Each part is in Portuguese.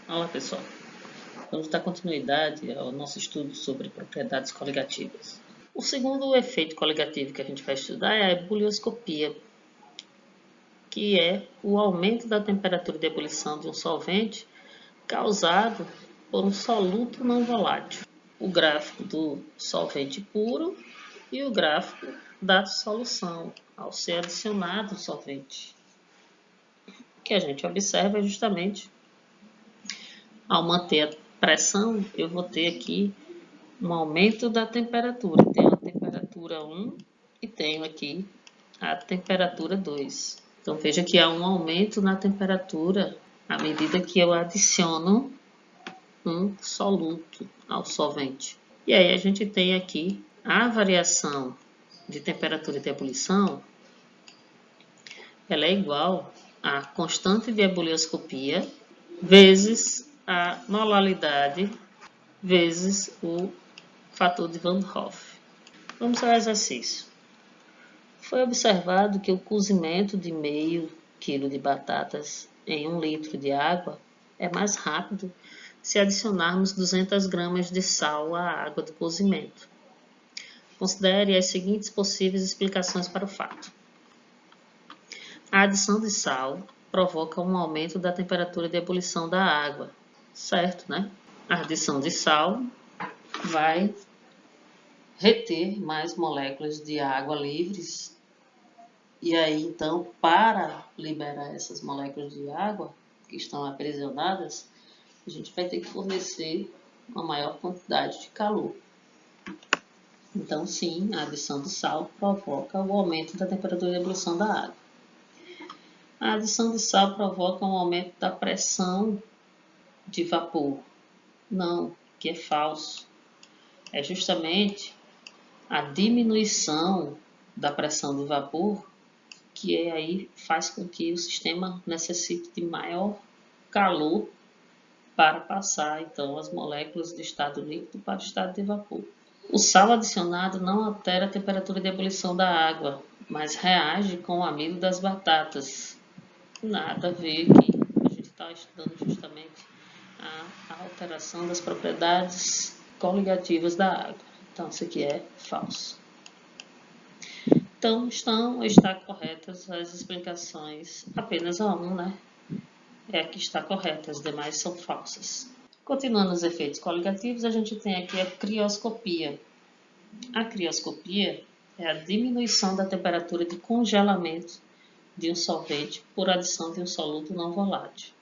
Olá pessoal, vamos dar continuidade ao nosso estudo sobre propriedades coligativas. O segundo efeito coligativo que a gente vai estudar é a ebulioscopia, que é o aumento da temperatura de ebulição de um solvente causado por um soluto não volátil. O gráfico do solvente puro e o gráfico da solução ao ser adicionado o solvente. O que a gente observa é justamente ao manter a pressão, eu vou ter aqui um aumento da temperatura. Tenho a temperatura 1 e tenho aqui a temperatura 2. Então, veja que há um aumento na temperatura à medida que eu adiciono um soluto ao solvente. E aí a gente tem aqui a variação de temperatura de ebulição, ela é igual à constante de ebulioscopia vezes a molalidade vezes o fator de Van Hoff. Vamos ao exercício. Foi observado que o cozimento de meio quilo de batatas em 1 litro de água é mais rápido se adicionarmos 200 gramas de sal à água do cozimento. Considere as seguintes possíveis explicações para o fato. A adição de sal provoca um aumento da temperatura de ebulição da água, certo, né? A adição de sal vai reter mais moléculas de água livres. E aí, então, para liberar essas moléculas de água que estão aprisionadas, a gente vai ter que fornecer uma maior quantidade de calor. Então, sim, a adição de sal provoca o aumento da temperatura de ebulição da água. A adição de sal provoca um aumento da pressão de vapor. Não, que é falso. É justamente a diminuição da pressão do vapor que aí faz com que o sistema necessite de maior calor para passar, então, as moléculas do estado líquido para o estado de vapor. O sal adicionado não altera a temperatura de ebulição da água, mas reage com o amido das batatas. Nada a ver que a gente está estudando justamente a alteração das propriedades coligativas da água. Então, isso aqui é falso. Então, está corretas as explicações, apenas a 1, né? É a que está correta, as demais são falsas. Continuando os efeitos coligativos, a gente tem aqui a crioscopia. A crioscopia é a diminuição da temperatura de congelamento de um solvente por adição de um soluto não volátil.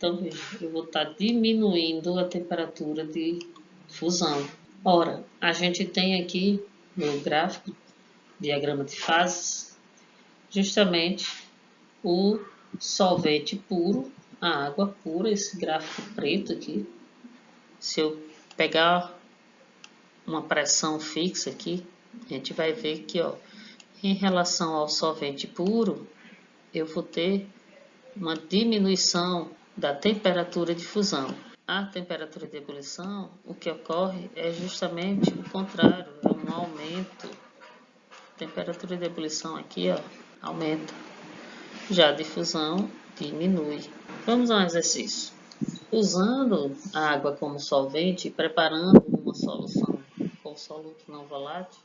Então, veja, eu vou estar diminuindo a temperatura de fusão. Ora, a gente tem aqui no gráfico, diagrama de fases, justamente o solvente puro, a água pura, esse gráfico preto aqui. Se eu pegar uma pressão fixa aqui, a gente vai ver que, ó, em relação ao solvente puro, eu vou ter uma diminuição da temperatura de fusão. A temperatura de ebulição, o que ocorre é justamente o contrário, é um aumento. A temperatura de ebulição aqui, ó, aumenta. Já a difusão diminui. Vamos ao exercício. Usando a água como solvente e preparando uma solução com soluto não volátil,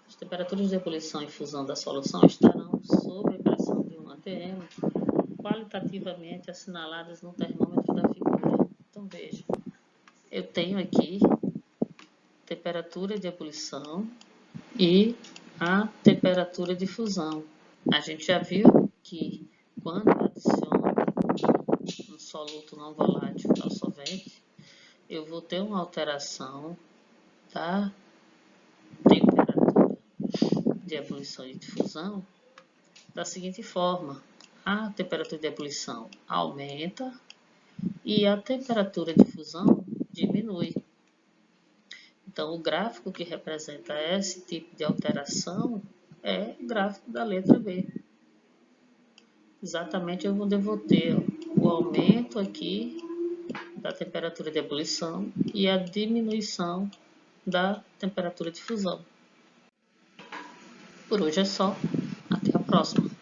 as temperaturas de ebulição e fusão da solução estarão sob a pressão de 1 atm, qualitativamente assinaladas no termômetro da figura. Então, veja, eu tenho aqui temperatura de ebulição e a temperatura de fusão. A gente já viu que quando eu adiciono um soluto não volátil ao solvente, eu vou ter uma alteração da temperatura de ebulição e de fusão da seguinte forma: a temperatura de ebulição aumenta e a temperatura de fusão diminui. Então, o gráfico que representa esse tipo de alteração é o gráfico da letra B. Exatamente onde eu vou ter o aumento aqui da temperatura de ebulição e a diminuição da temperatura de fusão. Por hoje é só. Até a próxima.